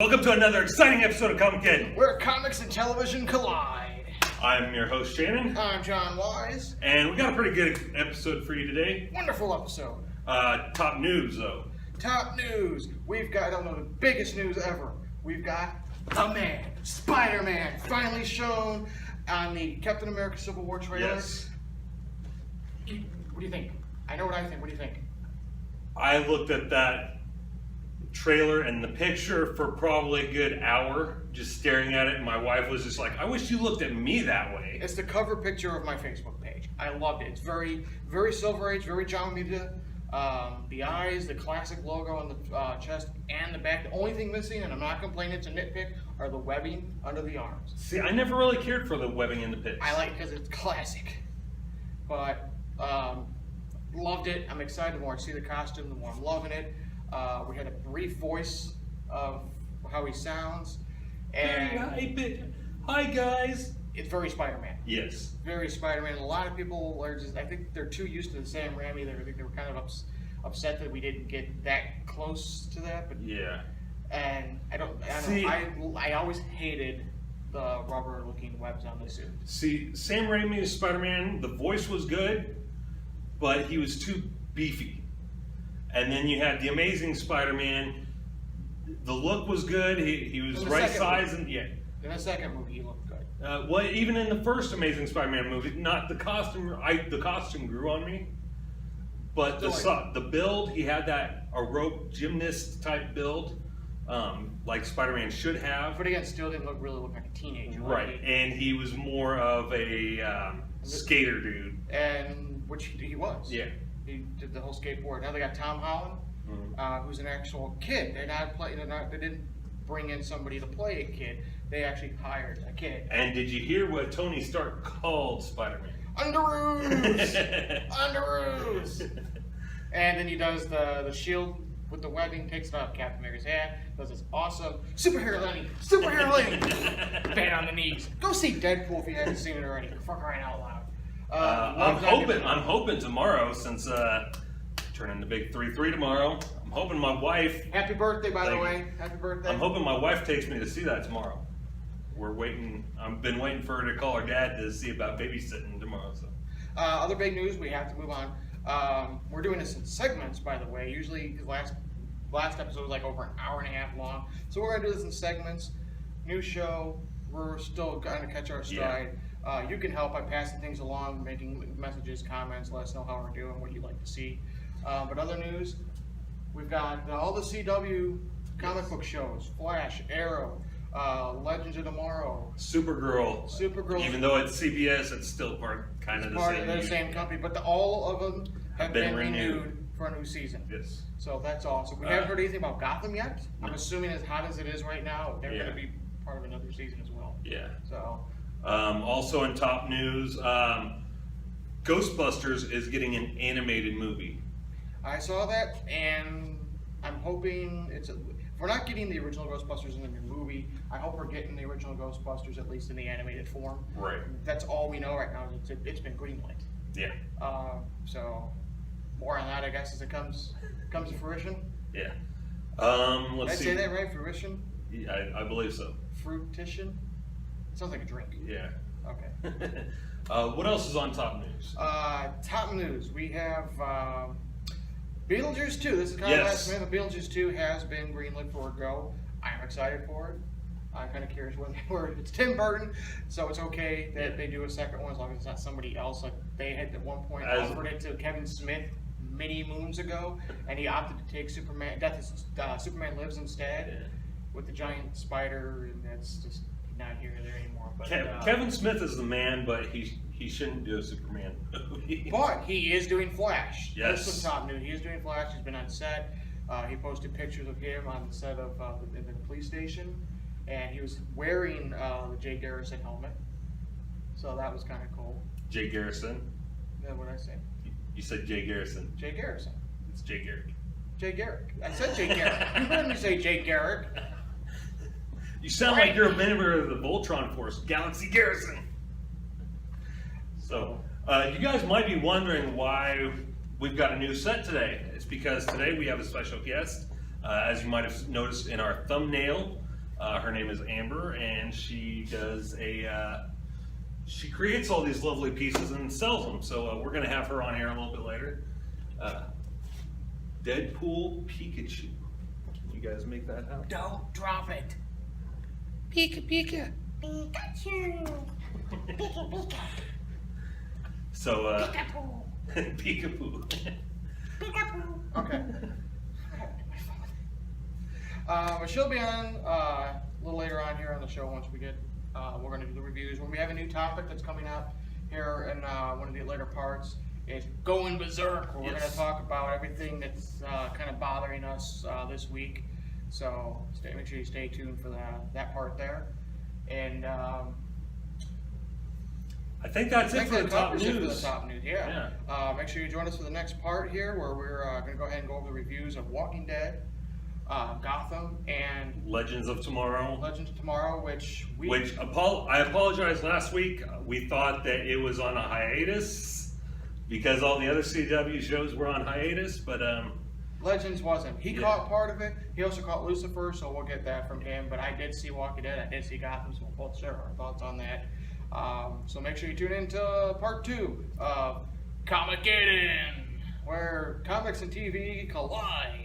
Welcome to another exciting episode of Comicgeddon, where comics and television collide. I'm your host, Shannon. I'm John Wise. And we got a pretty good episode for you today. Wonderful episode. Top news, though. Top news. We've got, I don't know, the biggest news ever. We've got the man, Spider-Man, finally shown on the Captain America Civil War trailer. Yes. What do you think? I know what I think. What do you think? I looked at that trailer and the picture for probably a good hour, just staring at it, and my wife was just like, I wish you looked at me that way. It's the cover picture of my Facebook page. I loved it. It's very, very Silver Age, very John Media. The eyes, the classic logo on the chest and the back. The only thing missing, and I'm not complaining, it's a nitpick, are the webbing under the arms. See, I never really cared for the webbing in the pitch. I like it because it's classic. But loved it. I'm excited. The more I see the costume, the more I'm loving it. We had a brief voice of how he sounds. And hi, guys. it's very Spider-Man. Yes. Very Spider-Man. A lot of people are just, I think they're too used to the Sam Raimi. I think they were kind of upset that we didn't get that close to that. But Yeah. and I don't See, know. I always hated the rubber-looking webs on the suit. See, Sam Raimi's Spider-Man, the voice was good, but he was too beefy. And then you had the Amazing Spider-Man. The look was good. He was In the right second size, movie. and yeah. In the second movie, he looked good. Well, even in the first Amazing Spider-Man movie, not the costume. The costume grew on me, but the build. He had that aerobic gymnast type build, like Spider-Man should have. But again, still didn't really look like a teenager. Right, and he was more of a skater dude. And which he was. Yeah. He did the whole skateboard. Now they got Tom Holland, who's an actual kid. They didn't bring in somebody to play a kid. They actually hired a kid. And did you hear what Tony Stark called Spider-Man? Underoos! Underoos! And then he does the shield with the webbing, takes it off Captain America's hat, does this awesome superhero landing, bang on the knees. Go see Deadpool if you haven't seen it already. For crying out loud. I'm hoping tomorrow, since turning the big 3-3 tomorrow. I'm hoping my wife. Happy birthday, by the way. Happy birthday. I'm hoping my wife takes me to see that tomorrow. We're waiting. I've been waiting for her to call her dad to see about babysitting tomorrow. So. Other big news. We have to move on. We're doing this in segments, by the way. Usually, the last episode was like over an hour and a half long. So we're gonna do this in segments. New show. We're still going to catch our stride. Yeah. You can help by passing things along, making messages, comments, let us know how we're doing, what you'd like to see. But other news, we've got all the CW comic book shows, Flash, Arrow, Legends of Tomorrow, Supergirl. Even though it's CBS, it's still part of the same company, but all of them have been renewed for a new season. Yes. So that's awesome. We haven't heard anything about Gotham yet. I'm assuming as hot as it is right now, they're going to be part of another season as well. Yeah. So. Also in top news, Ghostbusters is getting an animated movie. I saw that, and I'm hoping if we're not getting the original Ghostbusters in the new movie, I hope we're getting the original Ghostbusters at least in the animated form. Right. That's all we know right now. It's been greenlit. Yeah. So more on that, I guess, as it comes to fruition. Yeah. Did I say that right? Fruition? Yeah, I believe so. Fruition? Sounds like a drink. Yeah. Okay. What else is on top news? Top news. We have Beetlejuice 2. This is kind of last minute, but Beetlejuice 2 has been greenlit for a go. I'm excited for it. I'm kind of curious where it's Tim Burton, so it's okay that they do a second one as long as it's not somebody else. Like they had at one point offered it to Kevin Smith many moons ago, and he opted to take Superman Lives instead with the giant spider, and that's just not here or there anymore. But Kevin Smith is the man, but he shouldn't do a Superman movie. But he is doing Flash. Yes. That's some top news. He is doing Flash. He's been on set. He posted pictures of him on the set of the police station, and he was wearing the Jay Garrison helmet. So that was kind of cool. Jay Garrison? Yeah, what did I say? You said Jay Garrison. Jay Garrison. It's Jay Garrick. Jay Garrick. I said Jay Garrick. You heard me say Jay Garrick. You sound like you're a member of the Voltron Force, Galaxy Garrison. So, you guys might be wondering why we've got a new set today. It's because today we have a special guest. As you might have noticed in our thumbnail, Her name is Amber, and she does she creates all these lovely pieces and sells them. So we're gonna have her on here a little bit later. Deadpool Pikachu. Can you guys make that happen? Don't drop it. Pika Pika. Pikachu. Pika Pika. So Peekaboo. Peekaboo. Peekaboo. Okay. But she'll be on a little later on here on the show once we get, we're going to do the reviews. When we have a new topic that's coming up here in one of the later parts, is Going Berserk, where we're going to talk about everything that's kind of bothering us this week. So make sure you stay tuned for that part there. And I think that's it for the top covers it news. for the top news, yeah. Make sure you join us for the next part here, where we're going to go ahead and go over the reviews of Walking Dead, Gotham, and Legends of Tomorrow. Legends of Tomorrow, which I apologize last week. We thought that it was on a hiatus because all the other CW shows were on hiatus, but Legends wasn't. He caught part of it. He also caught Lucifer, so we'll get that from him. But I did see Walking Dead. I did see Gotham, so we'll both share our thoughts on that. So make sure you tune in to part 2 of comicgeddon, where comics and TV collide.